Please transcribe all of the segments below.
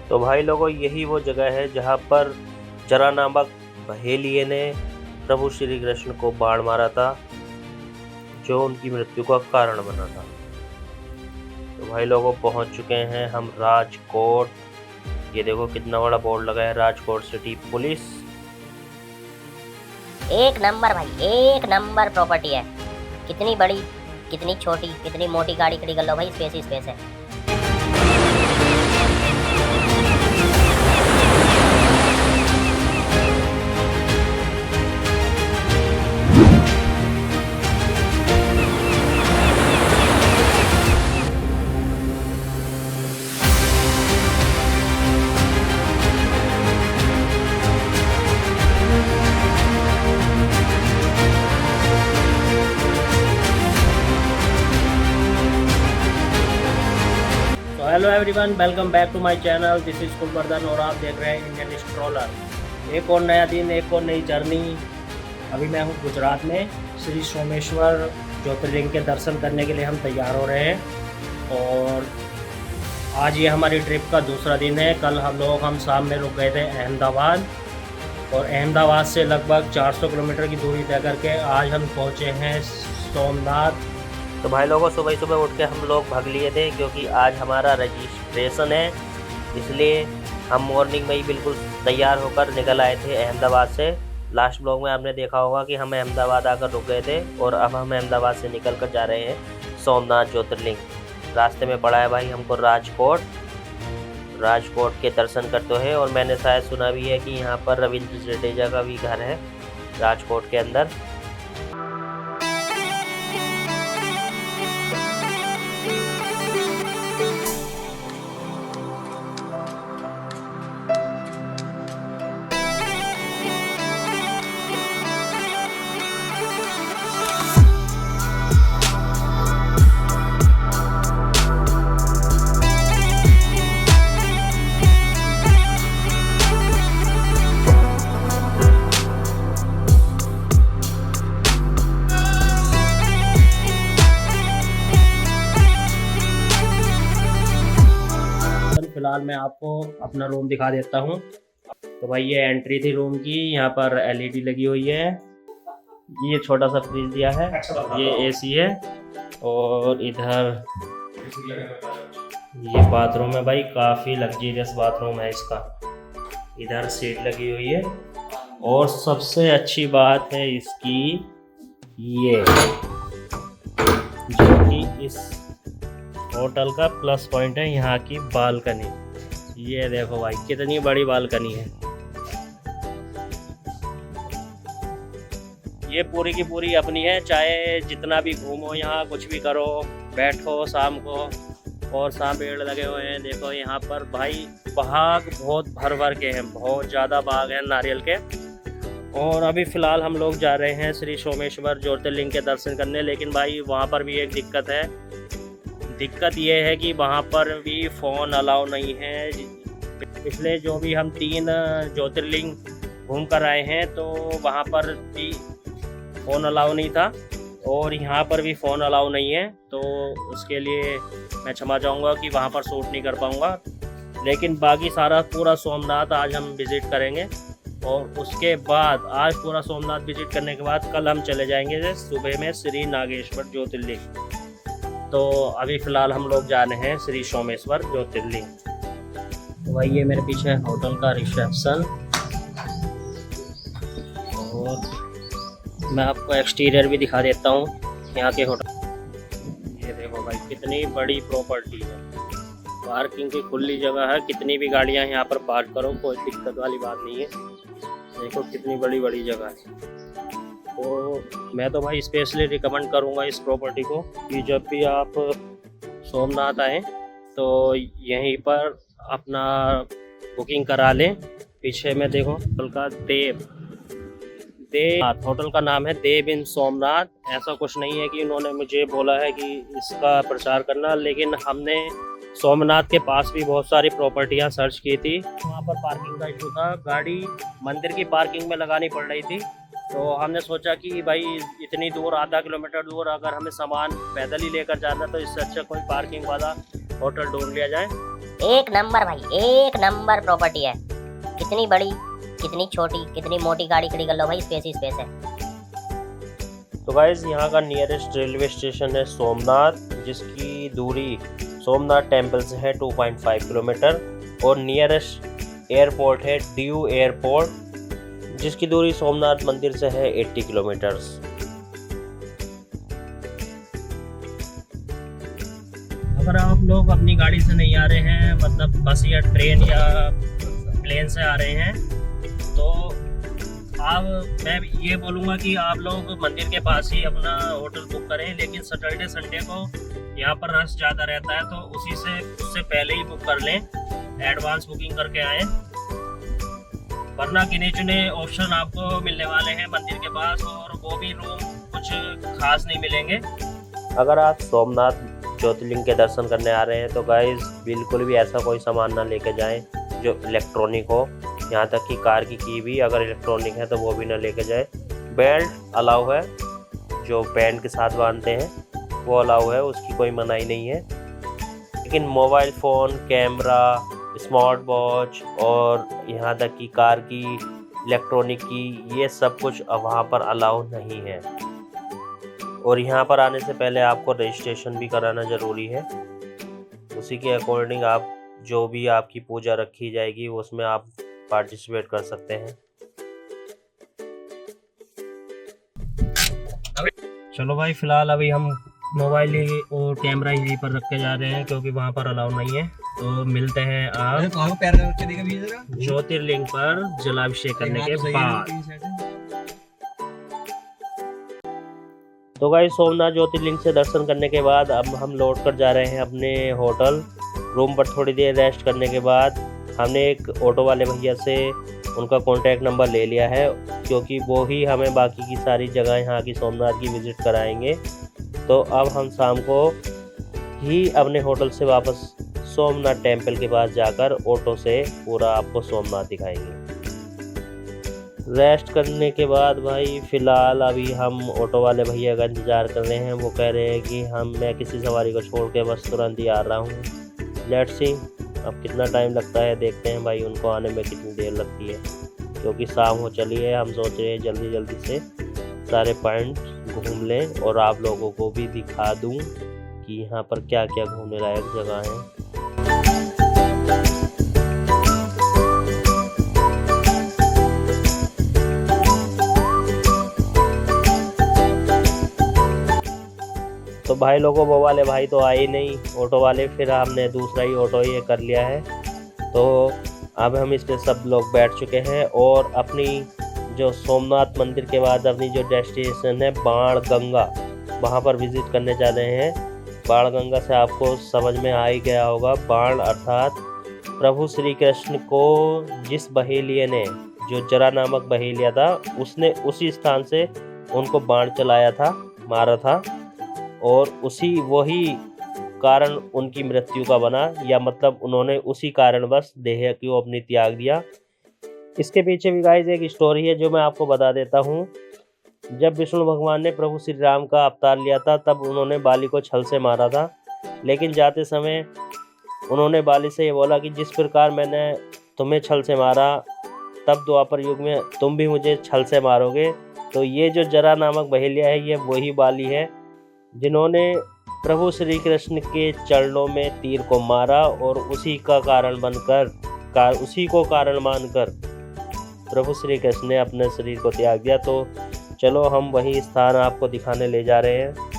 तो भाई लोगों, यही वो जगह है जहाँ पर जरा नामक बहेलिये ने प्रभु श्री कृष्ण को बाण मारा था, जो उनकी मृत्यु का कारण बना था। तो भाई लोगों, पहुंच चुके हैं हम राजकोट। ये देखो कितना बड़ा बोर्ड लगा है, राजकोट सिटी पुलिस। एक नंबर भाई, एक नंबर प्रॉपर्टी है। कितनी बड़ी, कितनी छोटी, कितनी मोटी गाड़ी खड़ी कर लो भाई, स्पेस ही स्पेस है। Hello everyone, welcome back to my channel. This is Kulvardhan और आप देख रहे हैं इंडियन स्ट्रोलर। एक और नया दिन, एक और नई जर्नी। अभी मैं हूँ गुजरात में। श्री सोमेश्वर ज्योतिर्लिंग के दर्शन करने के लिए हम तैयार हो रहे हैं और आज ये हमारी ट्रिप का दूसरा दिन है। कल हम शाम में रुक गए थे अहमदाबाद और अहमदाबाद से लगभग 400 किलोमीटर की दूरी तय करके आज हम पहुँचे हैं सोमनाथ। तो भाई लोगों, सुबह सुबह उठ के हम लोग भाग लिए थे क्योंकि आज हमारा रजिस्ट्रेशन है, इसलिए हम मॉर्निंग में ही बिल्कुल तैयार होकर निकल आए थे अहमदाबाद से। लास्ट ब्लॉग में आपने देखा होगा कि हम अहमदाबाद आकर रुक गए थे और अब हम अहमदाबाद से निकल कर जा रहे हैं सोमनाथ ज्योतिर्लिंग। रास्ते में पड़ा है भाई हमको राजकोट। राजकोट के दर्शन करते हैं और मैंने शायद सुना भी है कि यहाँ पर रविंद्र जडेजा का भी घर है राजकोट के अंदर। फिलहाल मैं आपको अपना रूम दिखा देता हूँ। तो भाई ये एंट्री थी रूम की। यहाँ पर एलईडी लगी हुई है। ये छोटा सा फ्रिज दिया है, ये एसी है और इधर ये बाथरूम है भाई। काफ़ी लग्जरियस बाथरूम है इसका। इधर सीट लगी हुई है और सबसे अच्छी बात है इसकी ये, जो कि इस होटल का प्लस पॉइंट है, यहाँ की बालकनी। ये देखो भाई कितनी बड़ी बालकनी है। ये पूरी की पूरी अपनी है, चाहे जितना भी घूमो, यहाँ कुछ भी करो, बैठो शाम को। और शाम पेड़ लगे हुए हैं, देखो यहाँ पर भाई बाग बहुत भर भर के हैं, बहुत ज़्यादा बाग हैं नारियल के। और अभी फ़िलहाल हम लोग जा रहे हैं श्री सोमेश्वर ज्योतिर्लिंग के दर्शन करने। लेकिन भाई वहाँ पर भी एक दिक्कत है। दिक्कत ये है कि वहाँ पर भी फ़ोन अलाउ नहीं है। पिछले जो भी हम 3 ज्योतिर्लिंग घूम कर आए हैं तो वहाँ पर भी फ़ोन अलाउ नहीं था और यहाँ पर भी फ़ोन अलाउ नहीं है। तो उसके लिए मैं क्षमा चाहूँगा कि वहाँ पर शूट नहीं कर पाऊँगा। लेकिन बाकी सारा पूरा सोमनाथ आज हम विज़िट करेंगे और उसके बाद आज पूरा सोमनाथ विज़िट करने के बाद कल हम चले जाएंगे सुबह में श्री नागेश्वर ज्योतिर्लिंग। तो अभी फ़िलहाल हम लोग जा रहे हैं श्री सोमेश्वर ज्योतिर्लिंग। तो भाई ये मेरे पीछे है होटल का रिसेप्शन और मैं आपको एक्सटीरियर भी दिखा देता हूँ यहाँ के होटल। ये देखो भाई कितनी बड़ी प्रॉपर्टी है। पार्किंग की खुली जगह है, कितनी भी गाड़ियाँ यहाँ पर पार्क करो, कोई दिक्कत वाली बात नहीं है। देखो कितनी बड़ी बड़ी जगह है। तो मैं तो भाई स्पेशली रिकमेंड करूँगा इस प्रॉपर्टी को कि जब भी आप सोमनाथ आएँ तो यहीं पर अपना बुकिंग करा लें। पीछे में देखो होटल का देव होटल का नाम है देव इन सोमनाथ। ऐसा कुछ नहीं है कि उन्होंने मुझे बोला है कि इसका प्रचार करना, लेकिन हमने सोमनाथ के पास भी बहुत सारी प्रॉपर्टियां सर्च की थी। वहाँ पर पार्किंग का इशू था, गाड़ी मंदिर की पार्किंग में लगानी पड़ रही थी। तो हमने सोचा कि भाई इतनी दूर, आधा किलोमीटर दूर अगर हमें सामान पैदल ही लेकर जाना तो इससे अच्छा कोई पार्किंग वाला होटल ढूंढ लिया जाए। एक नंबर भाई, एक नंबर प्रॉपर्टी है। कितनी बड़ी, कितनी छोटी, कितनी मोटी गाड़ी खड़ी कर लो भाई, स्पेस ही स्पेस है। तो गाइस यहाँ का नियरेस्ट रेलवे स्टेशन है सोमनाथ, जिसकी दूरी सोमनाथ टेम्पल से है 2.5 किलोमीटर, और नियरेस्ट एयरपोर्ट है ड्यू एयरपोर्ट, जिसकी दूरी सोमनाथ मंदिर से है 80 किलोमीटर्स। अगर आप लोग अपनी गाड़ी से नहीं आ रहे हैं, मतलब बस या ट्रेन या प्लेन से आ रहे हैं, तो मैं ये बोलूँगा कि आप लोग मंदिर के पास ही अपना होटल बुक करें, लेकिन सैटरडे संडे को यहाँ पर रश ज़्यादा रहता है, तो उससे पहले ही बुक कर लें, एडवांस बुकिंग करके आएँ, वरना गिने चुने ऑप्शन आपको मिलने वाले हैं मंदिर के पास, और वो भी रूम कुछ खास नहीं मिलेंगे। अगर आप सोमनाथ ज्योतिर्लिंग के दर्शन करने आ रहे हैं तो गाइस बिल्कुल भी ऐसा कोई सामान ना लेके जाएं जो इलेक्ट्रॉनिक हो, यहाँ तक कि कार की भी अगर इलेक्ट्रॉनिक है तो वो भी ना लेके जाए। बेल्ट अलाउ है, जो बैंड के साथ बांधते हैं वो अलाउ है, उसकी कोई मनाही नहीं है, लेकिन mobile phone, camera, smart watch और यहाँ तक कि कार की इलेक्ट्रॉनिक की, ये सब कुछ वहाँ पर अलाउ नहीं है। और यहाँ पर आने से पहले आपको रजिस्ट्रेशन भी कराना ज़रूरी है, उसी के अकॉर्डिंग आप जो भी आपकी पूजा रखी जाएगी उसमें आप पार्टिसिपेट कर सकते हैं। चलो भाई, फिलहाल अभी हम मोबाइल और कैमरा यहीं पर रख के जा रहे हैं, क्योंकि वहाँ पर अलाउ नहीं है। तो मिलते हैं आप ज्योतिर्लिंग पर जलाभिषेक करने के बाद। तो गाइस सोमनाथ ज्योतिर्लिंग से दर्शन करने के बाद अब हम लौट कर जा रहे हैं अपने होटल रूम पर। थोड़ी देर रेस्ट करने के बाद हमने एक ऑटो वाले भैया से उनका कॉन्टैक्ट नंबर ले लिया है, क्योंकि वो ही हमें बाकी की सारी जगह यहाँ की सोमनाथ की विज़िट कराएंगे। तो अब हम शाम को ही अपने होटल से वापस सोमनाथ टेम्पल के पास जाकर ऑटो से पूरा आपको सोमनाथ दिखाएंगे। रेस्ट करने के बाद भाई फ़िलहाल अभी हम ऑटो वाले भैया का इंतज़ार कर रहे हैं। वो कह रहे हैं कि मैं किसी सवारी को छोड़ के बस तुरंत ही आ रहा हूँ। लेट्स सी अब कितना टाइम लगता है, देखते हैं भाई उनको आने में कितनी देर लगती है, क्योंकि शाम हो चली है। हम सोच रहे हैं जल्दी जल्दी से सारे पॉइंट घूम लें और आप लोगों को भी दिखा दूँ कि यहाँ पर क्या क्या घूमने लायक जगह हैं। तो भाई लोगों, वो वाले भाई तो आए नहीं ऑटो वाले, फिर हमने दूसरा ही ऑटो ये कर लिया है। तो अब हम इस पे सब लोग बैठ चुके हैं और अपनी जो सोमनाथ मंदिर के बाद अपनी जो डेस्टिनेशन है बाण गंगा, वहाँ पर विज़िट करने जा रहे हैं। बाण गंगा से आपको समझ में आ ही गया होगा, बाण अर्थात प्रभु श्री कृष्ण को जिस बहेलिये ने, जो जरा नामक बहेलिया था, उसने उसी स्थान से उनको बाण चलाया था, मारा था, और वही कारण उनकी मृत्यु का बना, या मतलब उन्होंने उसी कारणवश देह को अपनी त्याग दिया। इसके पीछे भी गाइस एक स्टोरी है जो मैं आपको बता देता हूँ। जब विष्णु भगवान ने प्रभु श्री राम का अवतार लिया था, तब उन्होंने बाली को छल से मारा था, लेकिन जाते समय उन्होंने बाली से ये बोला कि जिस प्रकार मैंने तुम्हें छल से मारा, तब द्वापर युग में तुम भी मुझे छल से मारोगे। तो ये जो जरा नामक बहेलिया है, ये वही बाली है जिन्होंने प्रभु श्री कृष्ण के चरणों में तीर को मारा, और उसी का कारण बनकर उसी को कारण मानकर प्रभु श्री कृष्ण ने अपने शरीर को त्याग दिया। तो चलो हम वही स्थान आपको दिखाने ले जा रहे हैं।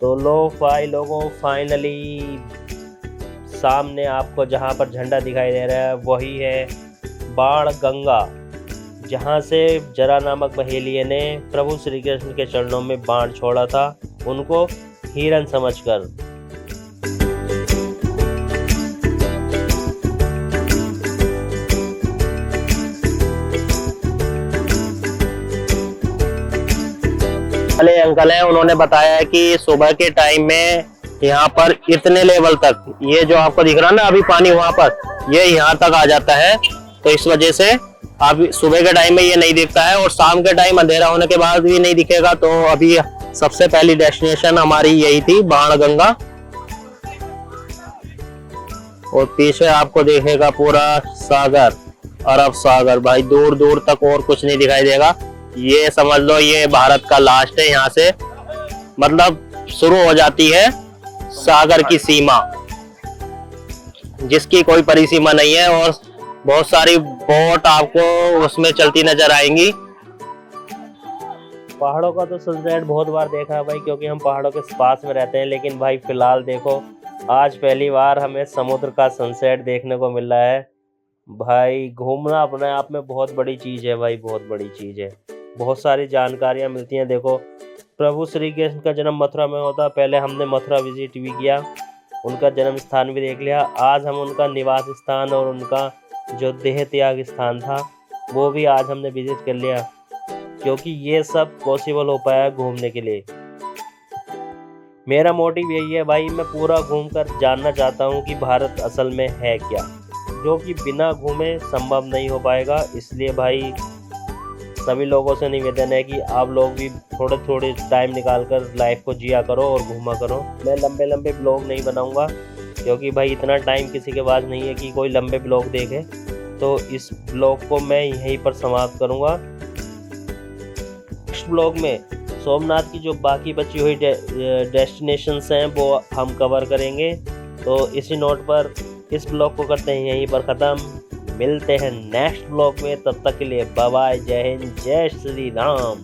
तो लो भाई लोगों, फाइनली सामने आपको जहाँ पर झंडा दिखाई दे रहा है वही है बाण गंगा, जहाँ से जरा नामक बहेलिये ने प्रभु श्री कृष्ण के चरणों में बाण छोड़ा था, उनको हिरन समझकर। वाले अंकल हैं, उन्होंने बताया कि सुबह के टाइम में यहाँ पर इतने लेवल तक, ये जो आपको दिख रहा है ना अभी पानी वहां पर, ये यहाँ तक आ जाता है। तो इस वजह से अभी सुबह के टाइम में ये नहीं दिखता है और शाम के टाइम अंधेरा होने के बाद भी नहीं दिखेगा। तो अभी सबसे पहली डेस्टिनेशन हमारी यही थी, बाणगंगा। और पीछे आपको दिखेगा पूरा सागर, अरब सागर। भाई दूर दूर तक और कुछ नहीं दिखाई देगा। ये समझ लो ये भारत का लास्ट है, यहाँ से मतलब शुरू हो जाती है सागर की सीमा, जिसकी कोई परिसीमा नहीं है। और बहुत सारी बोट आपको उसमें चलती नजर आएंगी। पहाड़ों का तो सनसेट बहुत बार देखा है भाई, क्योंकि हम पहाड़ों के पास में रहते हैं। लेकिन भाई फिलहाल देखो, आज पहली बार हमें समुद्र का सनसेट देखने को मिल रहा है। भाई घूमना अपने आप में बहुत बड़ी चीज़ है भाई, बहुत बड़ी चीज़ है। बहुत सारी जानकारियाँ मिलती हैं। देखो, प्रभु श्री कृष्ण का जन्म मथुरा में होता, पहले हमने मथुरा विजिट भी किया, उनका जन्म स्थान भी देख लिया। आज हम उनका निवास स्थान और उनका जो देह त्याग स्थान था वो भी आज हमने विजिट कर लिया, क्योंकि ये सब पॉसिबल हो पाया घूमने के लिए। मेरा मोटिव यही है भाई, मैं पूरा घूमकर जानना चाहता हूँ कि भारत असल में है क्या, जो कि बिना घूमे संभव नहीं हो पाएगा। इसलिए भाई सभी लोगों से निवेदन है कि आप लोग भी थोड़े थोड़े टाइम निकाल कर लाइफ को जिया करो और घूमा करो। मैं लंबे लंबे ब्लॉग नहीं बनाऊंगा, क्योंकि भाई इतना टाइम किसी के पास नहीं है कि कोई लंबे ब्लॉग देखे। तो इस ब्लॉग को मैं यहीं पर समाप्त करूंगा। नेक्स्ट ब्लॉग में सोमनाथ की जो बाकी बची हुई डेस्टिनेशंस हैं वो हम कवर करेंगे। तो इसी नोट पर इस ब्लॉग को करते हैं यहीं पर ख़त्म। मिलते हैं नेक्स्ट ब्लॉग में, तब तक के लिए बाय बाय, जय हिंद, जय श्री राम।